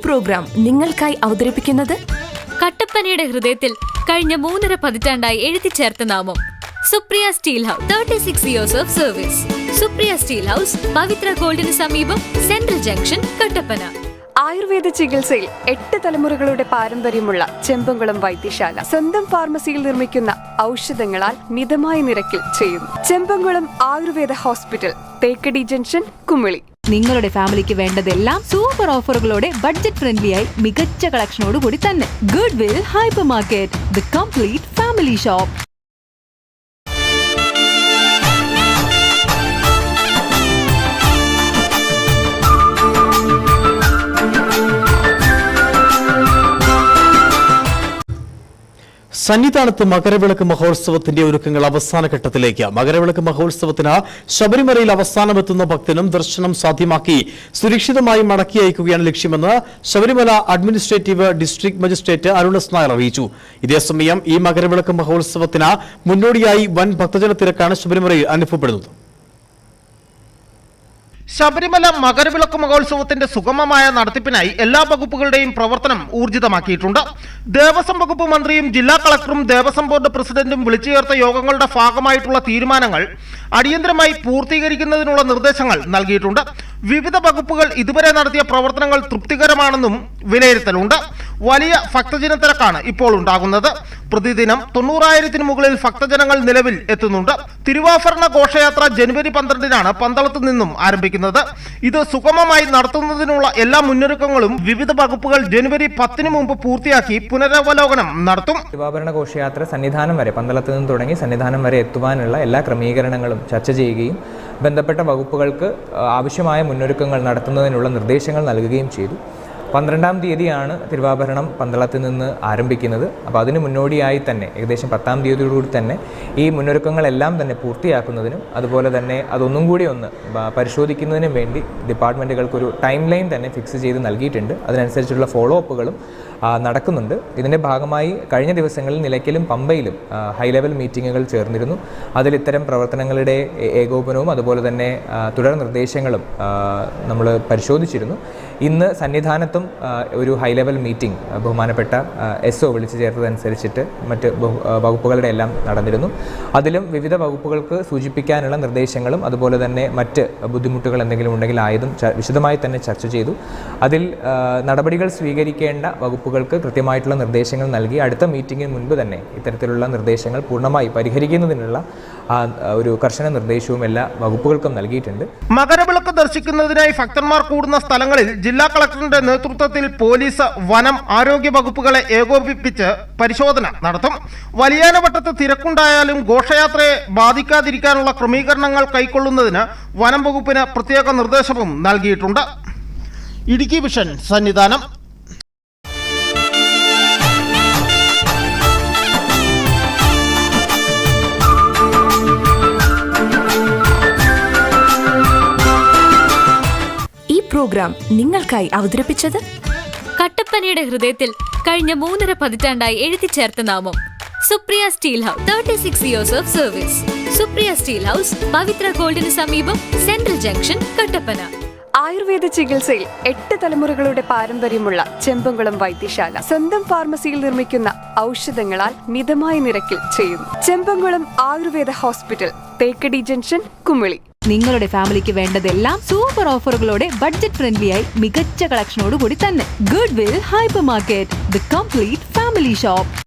Programme നിങ്ങൾക്കായി അവതരിപ്പിക്കുന്നത് കട്ടപ്പനയുടെ ഹൃദയത്തിൽ കഴിഞ്ഞ 3.5 പതിറ്റാണ്ടായി എഴുതിച്ചേർത്ത നാമം Supriya steel house. 36 years of service. Supriya steel house, Pavithra ഗോൾഡിന് സമീപം, സെൻട്രൽ ജംഗ്ഷൻ, കട്ടപ്പന. ആയുർവേദ ചികിത്സയിൽ 8 തലമുറകളുടെ പാരമ്പര്യമുള്ള ചെമ്പംകുളം വൈദ്യശാല സ്വന്തം ഫാർമസിയിൽ നിർമ്മിക്കുന്ന ഔഷധങ്ങളാൽ മിതമായ നിരക്കിൽ ചെയ്യുന്നു. Chembankulam Ayurveda hospital, Thekkady junction, Kumily. നിങ്ങളുടെ ഫാമിലിക്ക് വേണ്ടതെല്ലാം സൂപ്പർ ഓഫറുകളോടെ ബഡ്ജറ്റ് ഫ്രണ്ട്ലിയായി മികച്ച കളക്ഷനോട് കൂടി തന്നെ. Good will hyper market, the complete family shop. സന്നിധാനത്ത് മകരവിളക്ക് മഹോത്സവത്തിന്റെ ഒരുക്കങ്ങൾ അവസാന ഘട്ടത്തിലേക്ക്. മകരവിളക്ക് മഹോത്സവത്തിന് ശബരിമലയിൽ അവസാനമെത്തുന്ന ഭക്തനും ദർശനം സാധ്യമാക്കി സുരക്ഷിതമായി മടക്കി അയക്കുകയാണ് ലക്ഷ്യമെന്ന് Sabarimala administrative district magistrate Arun S Nair അറിയിച്ചു. ഇതേസമയം ഈ മകരവിളക്ക് മഹോത്സവത്തിന് മുന്നോടിയായി വൻ ഭക്തജന തിരക്കാണ് ശബരിമലയിൽ അനുഭവപ്പെടുന്നത്. ശബരിമല മകരവിളക്ക് മഹോത്സവത്തിന്റെ സുഗമമായ നടത്തിപ്പിനായി എല്ലാ വകുപ്പുകളുടെയും പ്രവർത്തനം ഊർജിതമാക്കിയിട്ടുണ്ട്. ദേവസ്വം വകുപ്പ് മന്ത്രിയും ജില്ലാ കളക്ടറും ദേവസ്വം ബോർഡ് പ്രസിഡന്റും വിളിച്ചു ചേർത്ത യോഗങ്ങളുടെ ഭാഗമായിട്ടുള്ള തീരുമാനങ്ങൾ അടിയന്തരമായി പൂർത്തീകരിക്കുന്നതിനുള്ള നിർദ്ദേശങ്ങൾ നൽകിയിട്ടുണ്ട്. വിവിധ വകുപ്പുകൾ ഇതുവരെ നടത്തിയ പ്രവർത്തനങ്ങൾ തൃപ്തികരമാണെന്നും വിലയിരുത്തലുണ്ട്. വലിയ ഭക്തജന തിരക്കാണ് ഇപ്പോൾ ഉണ്ടാകുന്നത്. പ്രതിദിനം 90,000-ന് മുകളിൽ ഭക്തജനങ്ങൾ നിലവിൽ എത്തുന്നുണ്ട്. തിരുവാഭരണ ഘോഷയാത്ര ജനുവരി 12-നാണ് പന്തളത്ത് നിന്നും ആരംഭിക്കുന്നത്. ഇത് സുഗമമായി നടത്തുന്നതിനുള്ള എല്ലാ മുന്നൊരുക്കങ്ങളും വിവിധ വകുപ്പുകൾ ജനുവരി 10-ന് മുമ്പ് പൂർത്തിയാക്കി പുനരവലോകനം നടത്തും. തിരുവാഭരണ ഘോഷയാത്ര സന്നിധാനം വരെ, പന്തളത്ത് നിന്ന് തുടങ്ങി സന്നിധാനം വരെ എത്തുവാനുള്ള എല്ലാ ക്രമീകരണങ്ങളും ചർച്ച ചെയ്യുകയും ബന്ധപ്പെട്ട വകുപ്പുകൾക്ക് ആവശ്യമായ മുന്നൊരുക്കങ്ങൾ നടത്തുന്നതിനുള്ള നിർദ്ദേശങ്ങൾ നൽകുകയും ചെയ്തു. 12-ാം തീയതിയാണ് തിരുവാഭരണം പന്തളത്ത് നിന്ന് ആരംഭിക്കുന്നത്. അപ്പോൾ അതിന് മുന്നോടിയായി തന്നെ ഏകദേശം 10-ാം തീയതിയോടുകൂടി തന്നെ ഈ മുന്നൊരുക്കങ്ങളെല്ലാം തന്നെ പൂർത്തിയാക്കുന്നതിനും അതുപോലെ തന്നെ അതൊന്നും കൂടി ഒന്ന് പരിശോധിക്കുന്നതിനും വേണ്ടി ഡിപ്പാർട്ട്മെൻറ്റുകൾക്കൊരു ടൈം ലൈൻ തന്നെ ഫിക്സ് ചെയ്ത് നൽകിയിട്ടുണ്ട്. അതിനനുസരിച്ചുള്ള ഫോളോ അപ്പുകളും നടക്കുന്നുണ്ട്. ഇതിൻ്റെ ഭാഗമായി കഴിഞ്ഞ ദിവസങ്ങളിൽ നിലയ്ക്കലും പമ്പയിലും ഹൈ ലെവൽ മീറ്റിങ്ങുകൾ ചേർന്നിരുന്നു. അതിൽ ഇത്തരം പ്രവർത്തനങ്ങളുടെ ഏകോപനവും അതുപോലെ തന്നെ തുടർ നിർദ്ദേശങ്ങളും നമ്മൾ പരിശോധിച്ചിരുന്നു. ഇന്ന് സന്നിധാനത്തും ഒരു ഹൈ ലെവൽ മീറ്റിംഗ് ബഹുമാനപ്പെട്ട SO വിളിച്ചു ചേർത്തതനുസരിച്ചിട്ട് മറ്റ് വകുപ്പുകളുടെ എല്ലാം നടന്നിരുന്നു. അതിലും വിവിധ വകുപ്പുകൾക്ക് സൂചിപ്പിക്കാനുള്ള നിർദ്ദേശങ്ങളും അതുപോലെ തന്നെ മറ്റ് ബുദ്ധിമുട്ടുകൾ എന്തെങ്കിലും ഉണ്ടെങ്കിൽ ആയതും വിശദമായി തന്നെ ചർച്ച ചെയ്തു. അതിൽ നടപടികൾ സ്വീകരിക്കേണ്ട വകുപ്പുകൾക്ക് കൃത്യമായിട്ടുള്ള നിർദ്ദേശങ്ങൾ നൽകി അടുത്ത മീറ്റിംഗിന് മുൻപ് തന്നെ ഇത്തരത്തിലുള്ള നിർദ്ദേശങ്ങൾ പൂർണ്ണമായി പരിഹരിക്കുന്നതിനുള്ള ഒരു കർശന നിർദ്ദേശവും എല്ലാ വകുപ്പുകൾക്കും നൽകിയിട്ടുണ്ട്. മകരവിളക്ക് ദർശിക്കുന്നതിനായി ഭക്തന്മാർ കൂടുന്ന സ്ഥലങ്ങളിൽ ജില്ലാ കളക്ടറിന്റെ നേതൃത്വത്തിൽ പോലീസ്, വനം, ആരോഗ്യ വകുപ്പുകളെ ഏകോപിപ്പിച്ച് പരിശോധന നടത്തും. വലിയാനവട്ടത്ത് തിരക്കുണ്ടായാലും ഘോഷയാത്രയെ ബാധിക്കാതിരിക്കാനുള്ള ക്രമീകരണങ്ങൾ കൈക്കൊള്ളുന്നതിന് വനം വകുപ്പിന് പ്രത്യേക നിർദ്ദേശവും നൽകിയിട്ടുണ്ട്. ഇടുക്കി വിഷൻ, സന്നിധാനം. പ്രോഗ്രാം നിങ്ങൾക്കായി അവതരിപ്പിച്ചത് കട്ടപ്പനയുടെ ഹൃദയത്തിൽ കഴിഞ്ഞ 3.5 പതിറ്റാണ്ടായി എഴുതിച്ചേർത്ത നാമം Supriya steel house. 36 years of service. Supriya steel house, Pavithra ഗോൾഡിന് സമീപം, സെൻട്രൽ ജംഗ്ഷൻ, കട്ടപ്പന. ആയുർവേദ ചികിത്സയിൽ 8 തലമുറകളുടെ പാരമ്പര്യമുള്ള ചെമ്പംകുളം വൈദ്യശാല സ്വന്തം ഫാർമസിയിൽ നിർമ്മിക്കുന്ന ഔഷധങ്ങളാൽ മിതമായ നിരക്കിൽ ചെയ്യുന്നു. Chembankulam Ayurveda hospital, Thekkady junction, Kumily. നിങ്ങളുടെ ഫാമിലിക്ക് വേണ്ടതെല്ലാം സൂപ്പർ ഓഫറുകളോടെ ബഡ്ജറ്റ് ഫ്രണ്ട്ലിയായി മികച്ച കളക്ഷനോട് കൂടി തന്നെ. Good will hyper market, the complete family shop.